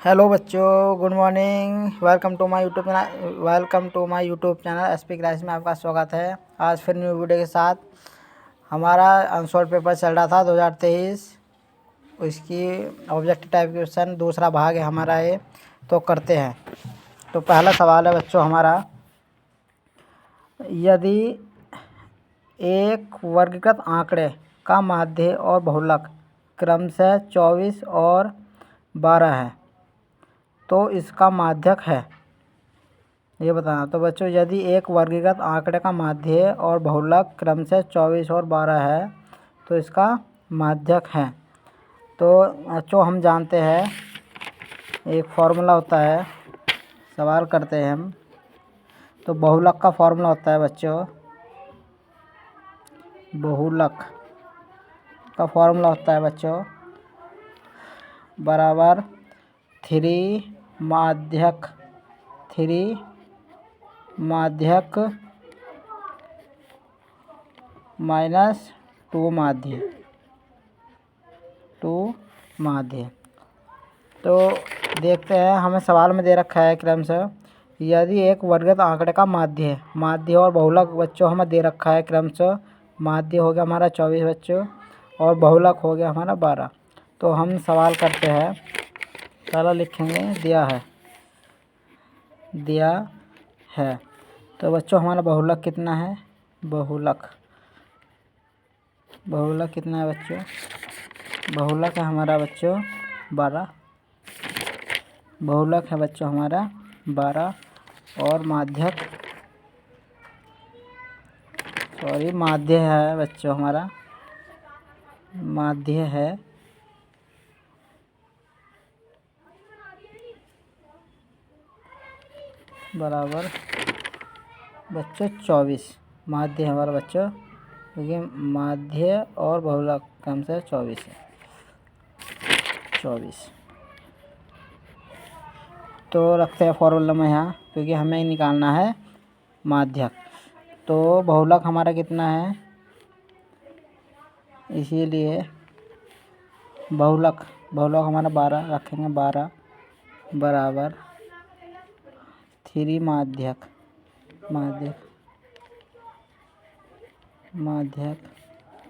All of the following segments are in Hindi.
हेलो बच्चों, good morning. Welcome to my YouTube channel SP class में आपका स्वागत है। आज फिर न्यू वीडियो के साथ हमारा अनसॉल्व पेपर चल रहा था 2023, उसकी ऑब्जेक्टिव टाइप क्वेश्चन दूसरा भाग है हमारा ये, तो करते हैं। तो पहला सवाल है बच्चों हमारा, यदि एक वर्गीकृत आंकड़े का माध्य और बहुलक क्रमशः 24 और 12 है तो इसका माध्यक है, ये बताना। तो बच्चों, यदि एक वर्गीकृत आंकड़े का माध्य और बहुलक क्रमशः 24 और 12 है तो इसका माध्यक है। तो बच्चों, हम जानते हैं एक फॉर्मूला होता है, सवाल करते हैं हम। तो बहुलक का फॉर्मूला होता है बच्चों, बहुलक का फॉर्मूला होता है बच्चों बराबर 3 माध्यक माइनस 2 माध्य। तो देखते हैं, हमें सवाल में दे रखा है क्रमशः, यदि एक वर्गीकृत आंकड़े का माध्य और बहुलक बच्चों हमें दे रखा है क्रमशः। माध्य हो गया हमारा 24 बच्चों और बहुलक हो गया हमारा 12। तो हम सवाल करते हैं, पहला लिखेंगे दिया है। तो बच्चों हमारा बहुलक कितना है, बहुलक कितना है बच्चों, बहुलक है हमारा बच्चों 12, बहुलक है बच्चों हमारा 12 और माध्य है बच्चों हमारा, माध्य है बराबर बच्चों 24। माध्य हमारा बच्चों, क्योंकि माध्य और बहुलक कम से 24 है, 24। तो रखते हैं फॉर्मूला में यहाँ, क्योंकि हमें निकालना है माध्यक। तो बहुलक हमारा कितना है, इसीलिए बहुलक हमारा 12 रखेंगे, 12 बराबर 3 माध्यक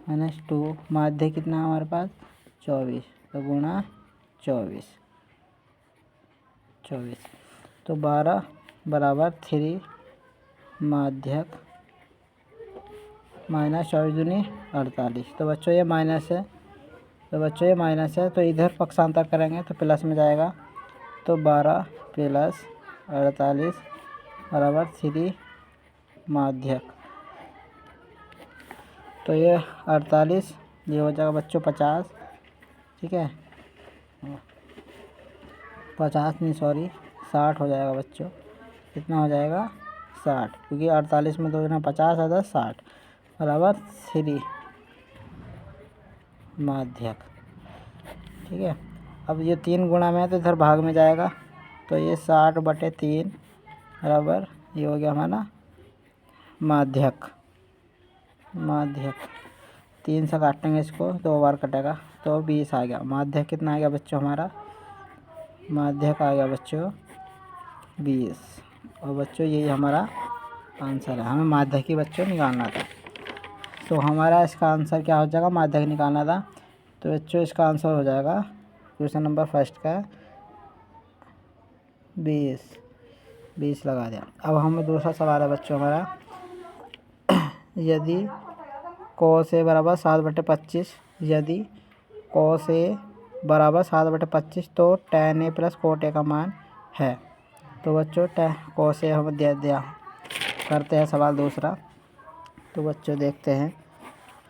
माइनस 2। माध्य कितना है हमारे पास 24, तो गुणा 24। तो 12 बराबर 3 माध्यक माइनस 24 दूनी 48। तो बच्चों ये माइनस है, तो इधर पक्षांतर करेंगे तो प्लस में जाएगा। तो 12 प्लस 48 बराबर 3 माध्यक। तो ये 48, ये हो जाएगा बच्चों 50, ठीक है, 60 हो जाएगा बच्चों। कितना हो जाएगा 60, क्योंकि 48 में 2 50 है 10 60 बराबर 3 माध्यक, ठीक है। अब ये 3 गुणा में है तो इधर भाग में जाएगा, तो ये 60/3 बराबर ये हो गया हमारा माध्यक। 3 से काटेंगे इसको, 2 बार कटेगा तो 20 आ गया। माध्यक कितना आ गया बच्चों हमारा, माध्यक आ गया बच्चों 20। और बच्चों यही हमारा आंसर है, हमें माध्यक ही बच्चों निकालना था। तो हमारा इसका आंसर क्या हो जाएगा, माध्यक निकालना था। तो बच्चों इसका आंसर हो जाएगा क्वेश्चन नंबर फर्स्ट का 20 लगा दिया। अब हमें दूसरा सवाल है बच्चों हमारा, यदि cos A बराबर 7/25, यदि cos A बराबर 7/25 तो tan A plus cot A का मान है। तो बच्चों cos A हमें दे दिया। करते हैं सवाल दूसरा। तो बच्चों देखते हैं,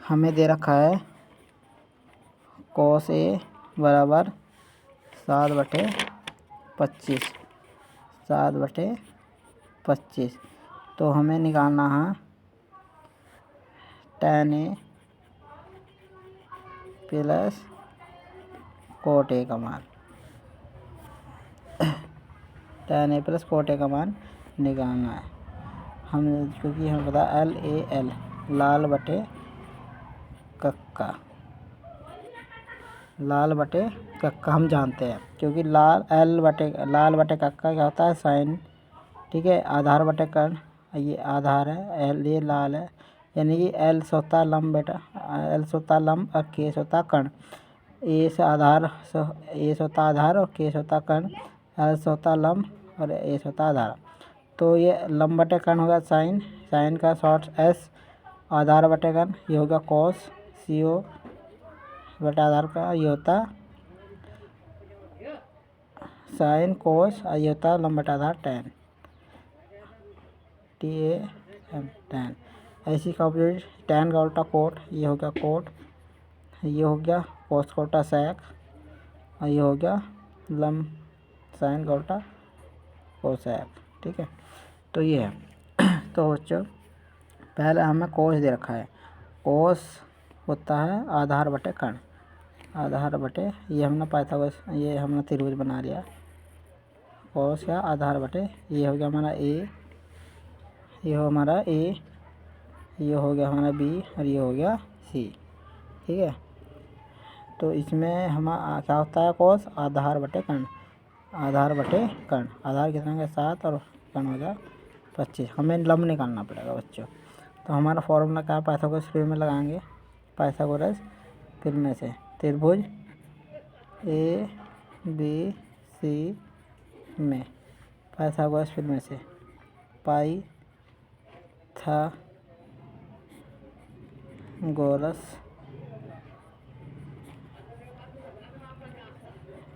हमें दे रखा है cos A बराबर 7/25। तो हमें निकालना है tan A plus cot A का मान, tan A plus cot A का मान निकालना है। क्योंकि हमें पता LAL लाल बटे कक्का हम जानते हैं, क्योंकि लाल बटे कक्का क्या होता है साइन, ठीक है। आधार बटे कर्ण, ये आधार है, एल ये लाल है, यानी कि एल से होता है लंब बेटा, एल से होता है लंब और के से होता है कर्ण। ए से होता है आधार और के से होता है कर्ण, एल से होता है लंब और ए से होता है आधार। तो ये लंब बटे कर्ण होगा साइन, साइन का शॉर्ट एस, आधार बटे कर्ण ये होगा कॉस, सी ओ बटे आधार का ये होता है साइन कोस, ये होता है लंब बटे आधार tan, T A N tan. ऐसी का ऑपोजिट टैन का उल्टा कोट, ये हो गया कोट, ये हो गया कोस का उल्टा सेक, और ये हो गया लंब साइन का उल्टा कोसेक, ठीक है। तो ये है तो बच्चों पहले हमें कोस दे रखा है, कोस होता है आधार बटे कर्ण, आधार बटे ये हमने पाइथागोरस ये हमने त्रिभुज बना लिया, कोस का आधार बटे ये हो गया हमारा ए, ये हो हमारा ए, ये हो गया हमारा बी और ये हो गया सी, ठीक है। तो इसमें हम क्या होता है कोस आधार बटे कर्ण, आधार बटे कर्ण, आधार कितना है 7 और कर्ण हो गया 25। हमें लंब निकालना पड़ेगा बच्चों। तो हमारा फॉर्मूला क्या है, पाइथागोरस थ्योरम में लगाएंगे, पाइथागोरस थ्योरम में से त्रिभुज ए बी सी में पाइथागोरस थ्योरम में से पाइथागोरस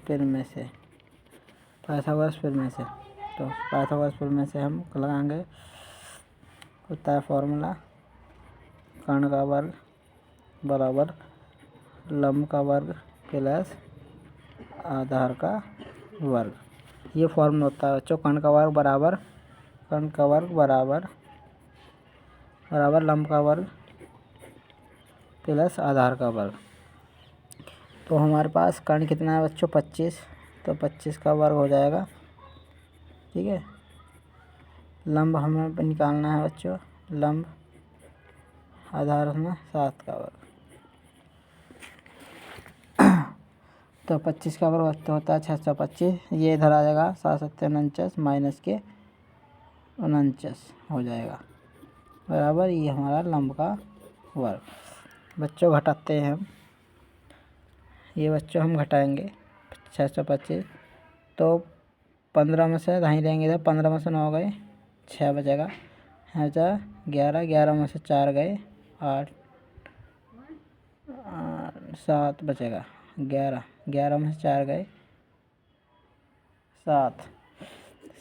थ्योरम में से पाइथागोरस थ्योरम में से तो पाइथागोरस थ्योरम में से हम लगाएंगे, होता है फॉर्मूला कर्ण का वर्ग बराबर लंब का वर्ग प्लस आधार का वर्ग, ये फॉर्मूला होता है बच्चों। कर्ण का वर्ग बराबर लंब का वर्ग प्लस आधार का वर्ग। तो हमारे पास कर्ण कितना है बच्चों 25, तो 25 का वर्ग हो जाएगा, ठीक है। लंब हमें निकालना है बच्चों, लंब आधार में 7 का वर्ग, तो 25 का वर्ग तो होता है 625, ये इधर आ जाएगा 7 7 49 माइनस के 49 हो जाएगा बराबर ये हमारा लंब का वर्ग। बच्चों घटाते हैं हम, ये बच्चों हम घटाएंगे 625, तो 15 में से ढाई लेंगे इधर, 15 में से 9 गए 6 बचेगा, 11, 11 में से 4 गए 8, 7 बचेगा, 11, 11 में से 4 गए 7,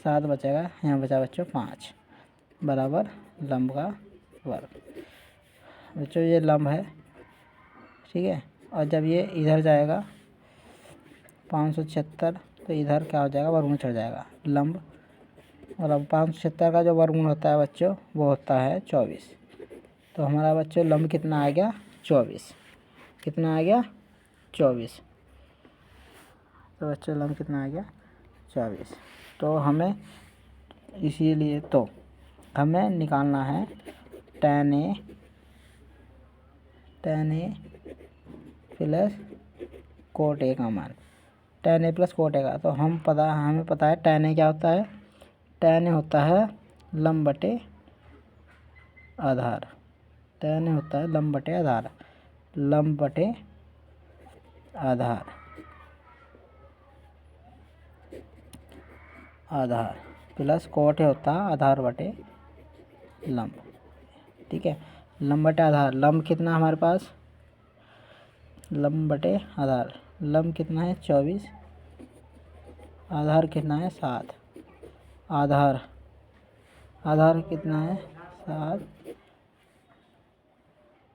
7 बचेगा, यहाँ बचा बच्चों 5 बराबर लंब का वर्ग। बच्चों ये लंब है, ठीक है। और जब ये इधर जाएगा 576, तो इधर क्या हो जाएगा वर्गमूल चढ़ जाएगा लंब, और अब 576 का जो वर्गमूल होता है बच्चों वो होता है 24। तो हमारा बच्चों लंब कितना आ गया 24, कितना आ गया 24, तो बच्चों लंब कितना आ गया 24। तो हमें इसीलिए तो हमें निकालना है tan A plus coat A का मान, tan A plus coat A का। तो हमें पता है tan A क्या होता है, tan A होता है लंब बटे आधार, tan A होता है लंब बटे आधार, लंब बटे आधार प्लस कोट A होता है आधार बटे लंब, ठीक है। लंब बटे आधार, लंब कितना हमारे पास, लंब बटे आधार, लंब कितना है 24, आधार कितना है 7, आधार कितना है 7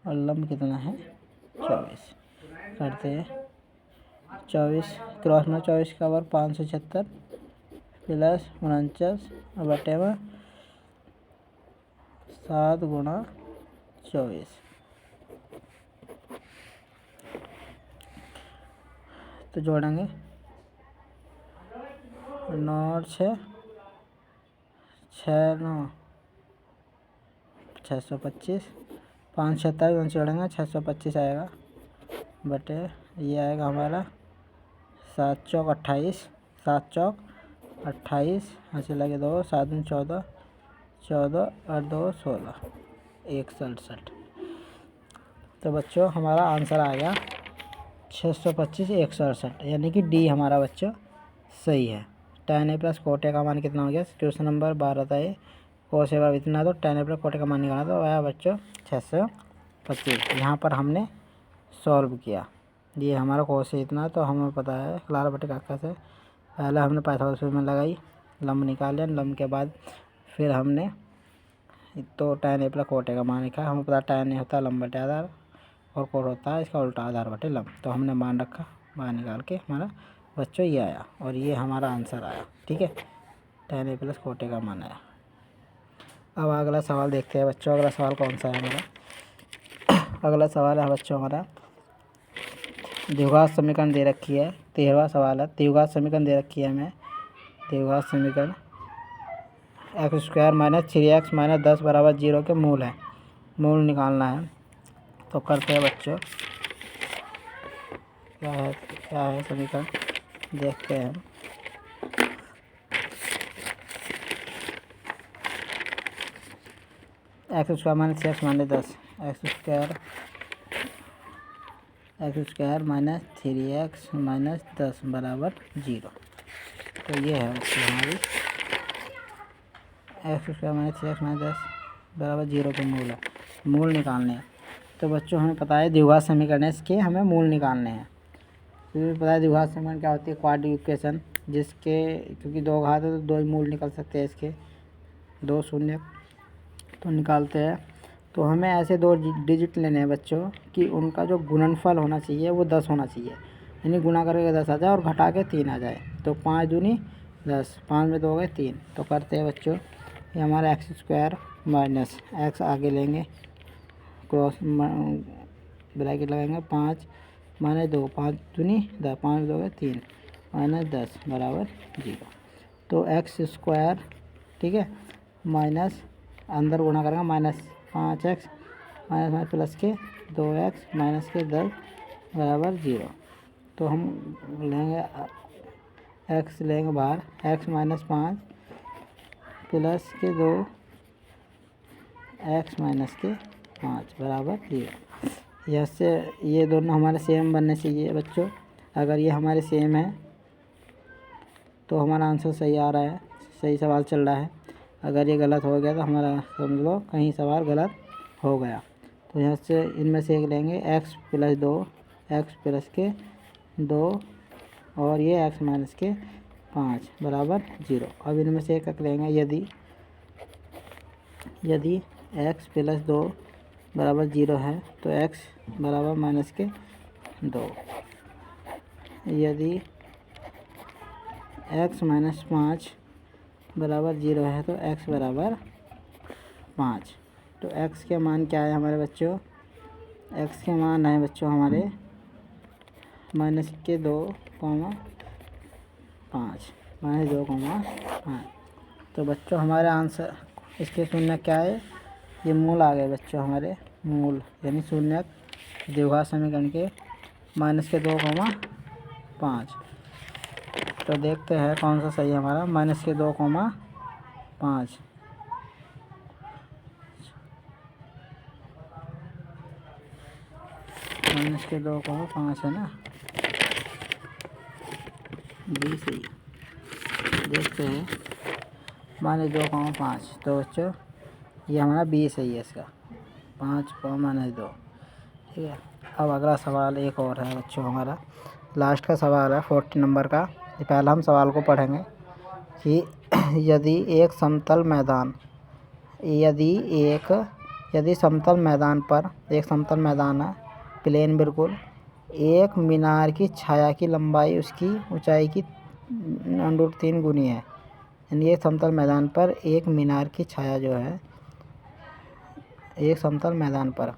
और लंब कितना है 24, करते हैं 24 क्रॉस में 24 का वर्ग 576 प्लस 49 बटे में 7 गुणा 24, तो जोड़ेंगे 9 और 6, 6 9 625, 5 जोड़ेंगे 625 आएगा बटे ये आएगा हमारा 7 चौक 28, 7 चौक 28, ऐसे लगे 2, 7 दूनी 14, 14 और 2 16, 167। तो बच्चों हमारा आंसर आ गया 625 168, यानी कि डी हमारा बच्चों सही है। tan a plus coat a का मान कितना हो गया? क्वेश्चन नंबर 12 था ये, कोस ए इतना, तो tan a plus coat a का मान निकाला तो आया बच्चों 625। यहाँ पर हमने सॉल्व किया, ये हमारा कोस ए इतना, तो हमें पता है क्लारा बटे काका से पहले हमने पाइथागोरस में लगाई, लंब निकाल लिया, लंब के बाद फिर हमने तो tan a plus coat a का मान निकाला। हमें पता tan a होता है लंब बटे आधार और कोट होता है इसका उल्टा आधार बटे लंब, तो हमने मान रखा, मान निकाल के हमारा बच्चों ये आया और ये हमारा आंसर आया। ठीक है, tan a plus coat a का मान आया। अब अगला सवाल देखते हैं बच्चों। अगला सवाल कौन सा है हमारा? अगला सवाल है बच्चों हमारा द्विघात समीकरण दे रखी है। 13वां सवाल है, द्विघात समीकरण दे रखी है हमें। द्विघात समीकरण x square minus 3x minus 10 बराबर 0 के मूल है, मूल निकालना है। तो करते हैं बच्चों, क्या है समीकरण देखते हैं। X square minus 6x minus 10, x square minus 3x minus 10 बराबर 0। तो ये है बच्चों हमारी x square minus 3x minus 10 बराबर 0 के मूल है, मूल निकालने हैं। तो बच्चों हमें पता है द्विघात समीकरण है, इसके हमें मूल निकालने हैं। फिर पता है द्विघात समीकरण क्या होती है? क्वाड्रेटिक इक्वेशन, जिसके क्योंकि दो घात है तो दो ही मूल निकल सकते हैं इसके, 2 शून्य तो निकालते हैं। तो हमें ऐसे 2 डिजिट लेने हैं बच्चों कि उनका जो गुणनफल होना चाहिए वो 10 होना चाहिए, यानी गुणा करके 10 आ जाए और घटा के 3 आ जाए। तो 5 दूनी 10, 5 में 2 गए 3। तो करते हैं बच्चों, ये हमारा एक्स स्क्वायर माइनस एक्स आगे लेंगे, क्रॉस ब्रैकेट लगाएंगे, 5 माइनस 2, 5 दूनी 10, 5 में 2 गए 3 माइनस 10 बराबर 0। तो एक्स स्क्वायर, ठीक है, माइनस अंदर गुणा करेंगे माइनस 5x माइनस प्लस के 2x माइनस के 10 बराबर 0। तो हम लेंगे x लेंगे बाहर, x माइनस 5 प्लस के 2 x माइनस के 5 बराबर 0। यह से ये दोनों हमारे सेम बनने चाहिए बच्चों। अगर ये हमारे सेम है तो हमारा आंसर सही आ रहा है, सही सवाल चल रहा है। अगर ये गलत हो गया तो हमारा समझ लो कहीं सवाल गलत हो गया। तो यहाँ से इनमें से एक लेंगे x प्लस 2, x प्लस के 2 और ये x माइनस के 5 बराबर 0। अब इनमें से एक लेंगे, यदि x प्लस 2 बराबर 0 है तो x बराबर माइनस के 2, यदि x माइनस 5 बराबर 0 है तो x बराबर 5। तो x के मान क्या है हमारे बच्चों? x के मान है बच्चों हमारे माइनस के 2, 5 माइनस 2, 5। तो बच्चों हमारा आंसर इसके शून्य क्या है? ये मूल आ गए बच्चों हमारे, मूल यानी शून्य द्विघात समीकरण के माइनस के 2, 5। तो देखते हैं कौन सा सही है हमारा, माइनस के 2, 5। माइनस के 2, 5 है ना, बी सही। देखते हैं माइनस 2, 5। तो बच्चों ये हमारा बी सही है, इसका 5 माइनस 2। ठीक है, अब अगला सवाल एक और है बच्चों हमारा, लास्ट का सवाल है 40 नंबर का। पहले हम सवाल को पढ़ेंगे कि यदि समतल मैदान है, प्लेन बिल्कुल, एक मीनार की छाया की लंबाई उसकी ऊंचाई की √3 गुनी है। यानी एक समतल मैदान पर एक मीनार की छाया जो है, एक समतल मैदान पर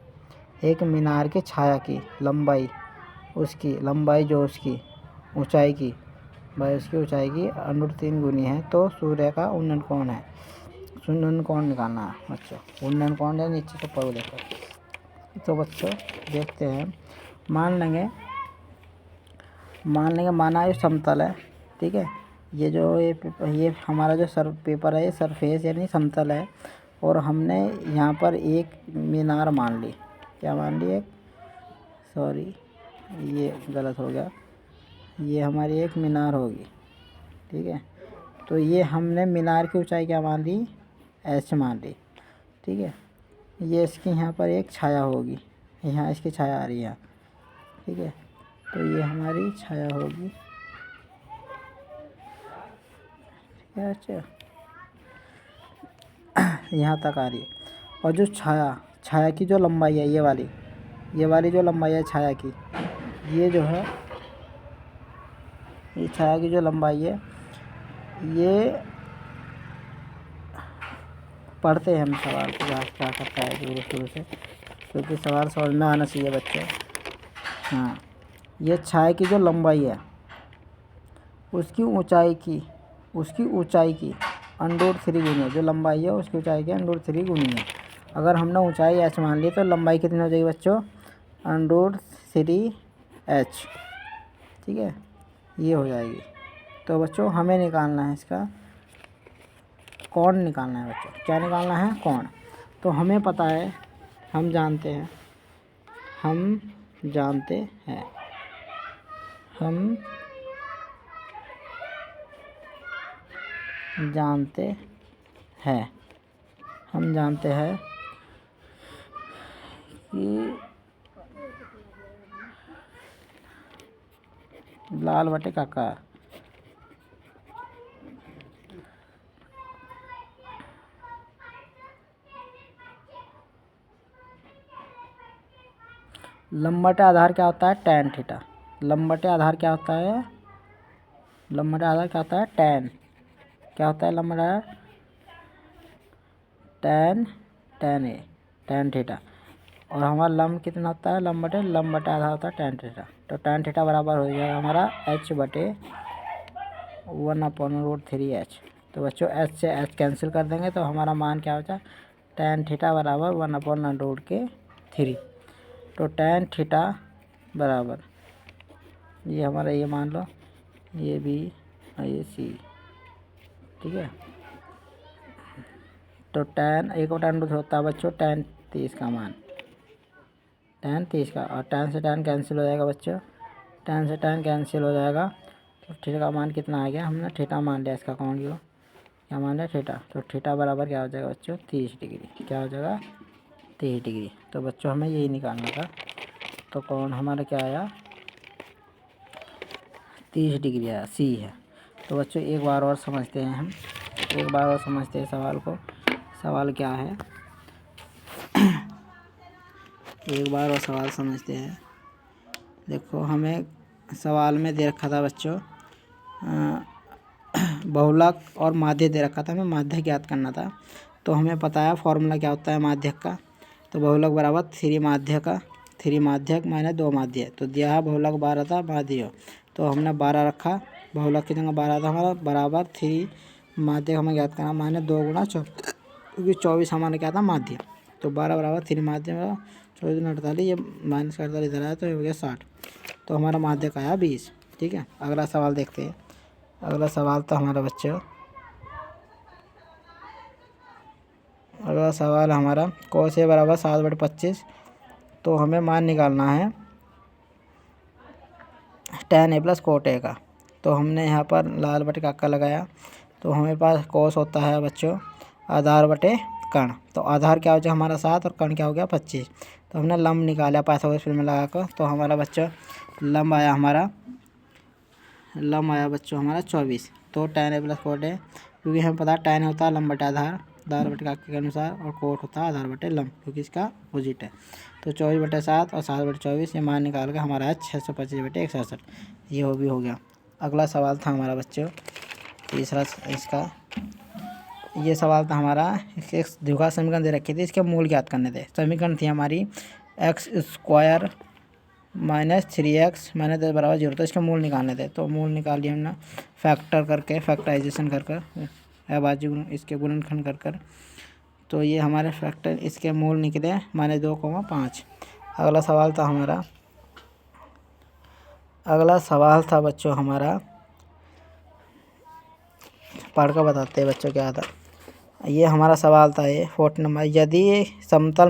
एक मीनार की छाया की लंबाई जो उसकी ऊंचाई की √3 गुनी है, तो सूर्य का उन्नयन कोण है। उन्नयन कोण निकालना है बच्चों, उन्नयन कोण है नीचे से ऊपर देखो। तो बच्चों देखते हैं, मान लेंगे मान लेंगे माना ये समतल है, ठीक है। ये जो ये हमारा जो पेपर है ये सरफेस यानी समतल है, और हमने यहाँ पर एक मीनार मान ली। क्या मान ली? एक, सॉरी ये गलत हो गया, ये हमारी एक मीनार होगी, ठीक है। तो ये हमने मीनार की ऊंचाई क्या मान ली? एच मान ली, ठीक है। ये इसकी यहाँ पर एक छाया होगी, यहाँ इसकी छाया आ रही है, ठीक है। तो ये हमारी छाया होगी, ठीक है। अच्छा, यहाँ तक आ रही है। और जो छाया की जो लंबाई है, ये वाली जो लंबाई है छाया की, ये जो है, ये छाया की जो लंबाई है, ये पढ़ते हैं हम सवाल को क्या करता है शुरू से, क्योंकि सवाल समझ में आना चाहिए बच्चे। हाँ, ये छाया की जो लंबाई है उसकी ऊंचाई की √3 गुनी है। जो लंबाई है उसकी ऊंचाई की √3 गुनी है। अगर हमने ऊंचाई h मान ली तो लंबाई कितनी हो जाएगी बच्चों? √3h, ठीक है, ये हो जाएगी। तो बच्चों हमें निकालना है इसका कोण निकालना है बच्चों। क्या निकालना है? कोण। तो हमें पता है, हम जानते हैं हम जानते हैं कि लाल बटे काका लंब बटे आधार क्या होता है? tan theta. लंब बटे आधार क्या होता है? tan। क्या होता है लंब बटे आधार? tan theta. और हमारा लंब कितना होता है? लंब बटे आधार होता है tan थीटा। तो tan थीटा बराबर हो जाएगा हमारा h बटे 1/√3h। तो बच्चों h से h कैंसिल कर देंगे तो हमारा मान क्या होता है? tan थीटा बराबर 1/√3। तो tan थीटा बराबर ये हमारा, ये मान लो, ये भी और ये सी, ठीक है। तो tan 1/√3 होता है बच्चों tan 30 का मान, tan 30 का। और tan से tan कैंसिल हो जाएगा बच्चों, tan से tan कैंसिल हो जाएगा। तो थीटा का मान कितना आ गया? हमने थीटा मान लिया, इसका कौन लिया? क्या मान लिया? थीटा। तो थीटा बराबर क्या हो जाएगा बच्चों? 30 डिग्री। क्या हो जाएगा? 30 डिग्री। तो बच्चों हमें यही निकालना था। तो कौन हमारा क्या आया? 30 डिग्री आया, सी है। तो बच्चों एक बार और समझते हैं हम, सवाल को। सवाल क्या है? एक बार और सवाल समझते हैं। देखो, हमें सवाल में दे रखा था बच्चों बहुलक और माध्य दे रखा था, हमें माध्य ज्ञात करना था। तो हमें पता है फॉर्मूला क्या होता है माध्यक का। तो बहुलक बराबर 3 माध्यक माइनस 2 माध्य। तो दिया है बहुलक 12 था, माध्य तो हमने 12 रखा, बहुलक की जगह 12 था हमारा, बराबर 3 माध्यक हमें ज्ञात करना, माइनस 2 गुणा 24, क्योंकि 24 हमारा क्या था? माध्य। तो 12 बराबर 3 माध्य, 24 गुणा 48, ये माइनस 48 इधर आया तो ये हो गया 60। तो हमारा माध्यक आया 20, ठीक है। अगला सवाल देखते हैं। अगला सवाल तो हमारा बच्चों, अगला सवाल हमारा cos A बराबर 7/25। तो हमें मान निकालना है tan A plus cot A का। तो हमने यहाँ पर लाल बटे काका लगाया। तो हमारे पास cos होता है बच्चों आधार बटे कर्ण। तो आधार क्या हो जाए हमारा 7 और कर्ण क्या हो गया 25। तो हमने लंब निकाला पाइथागोरस में लगा कर। तो हमारा बच्चों लंब आया हमारा 24। तो tan A plus cot A, क्योंकि हमें पता है tan होता है लंब बटे आधार बटे काके के अनुसार, और कोट होता है आधार बटे लंब, क्योंकि इसका अपोजिट है। तो 24/7 और 7/24 ये मान निकाल के हमारा है 625/167। ये हो गया। अगला सवाल था हमारा बच्चों तीसरा इसका, ये सवाल था हमारा एक द्विघात समीकरण दे रखी थी, इसके मूल ज्ञात करने थे। समीकरण थी हमारी x² माइनस 3x माइनस 10 बराबर 0। तो इसके मूल निकालने थे। तो मूल निकाल लिए हमने फैक्टर करके, फैक्टराइजेशन कर बाजू इसके गुणनखंड कर। तो ये हमारे फैक्टर, इसके मूल निकले -2, 5। अगला सवाल था हमारा अगला सवाल था बच्चों हमारा, पढ़ कर बताते हैं बच्चों क्या था। ये हमारा सवाल था, ये 4 नंबर। यदि एक समतल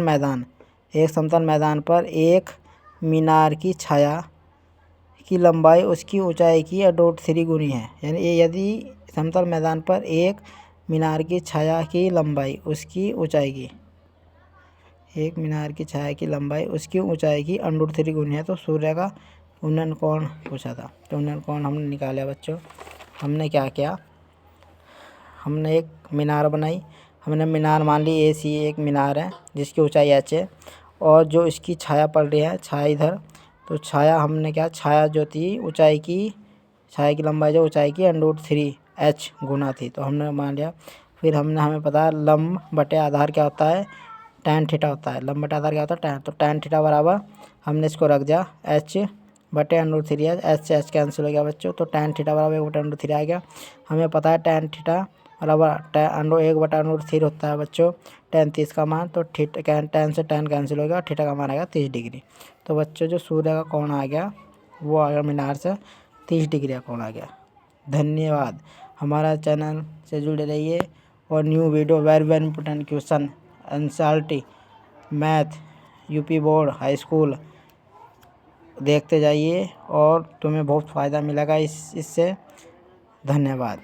मैदान पर एक मीनार की छाया की लंबाई उसकी ऊंचाई की √3 गुनी है, यानी यदि समतल मैदान पर एक मीनार की छाया की लंबाई उसकी ऊंचाई की √3 गुनी है तो सूर्य का उन्नयन कोण पूछा था। तो उन्नयन कोण हमने निकाला बच्चों। हमने क्या किया, हमने एक मीनार बनाई। हमने मीनार मान ली AC एक मीनार है जिसकी ऊंचाई h है, और जो इसकी छाया पड़ रही है, छाया इधर, तो छाया हमने क्या, छाया जो थी छाया की लंबाई जो ऊंचाई की √3h गुना थी, तो हमने मान लिया। फिर हमें पता है लंब बटे आधार क्या होता है, tan थीटा होता है। लंब बटे आधार क्या होता है, tan। तो tan थीटा बराबर हमने इसको रख दिया h बटे √3h, h से h कैंसिल हो गया बच्चों, तो tan थीटा बराबर 1/√3 आ गया। हमें पता है tan थीटा बराबर 1/√3 होता है बच्चों tan 30 का मान, तो tan से tan कैंसिल हो गया, थीटा का मान आएगा 30 डिग्री। तो बच्चों जो सूर्य का कोण आ गया वो आ गया मीनार से 30 डिग्री का कोण आ गया। धन्यवाद। हमारा चैनल से जुड़े रहिए और new video very very important question NCERT math UP board high school देखते जाइए और तुम्हें बहुत फ़ायदा मिलेगा इससे। धन्यवाद।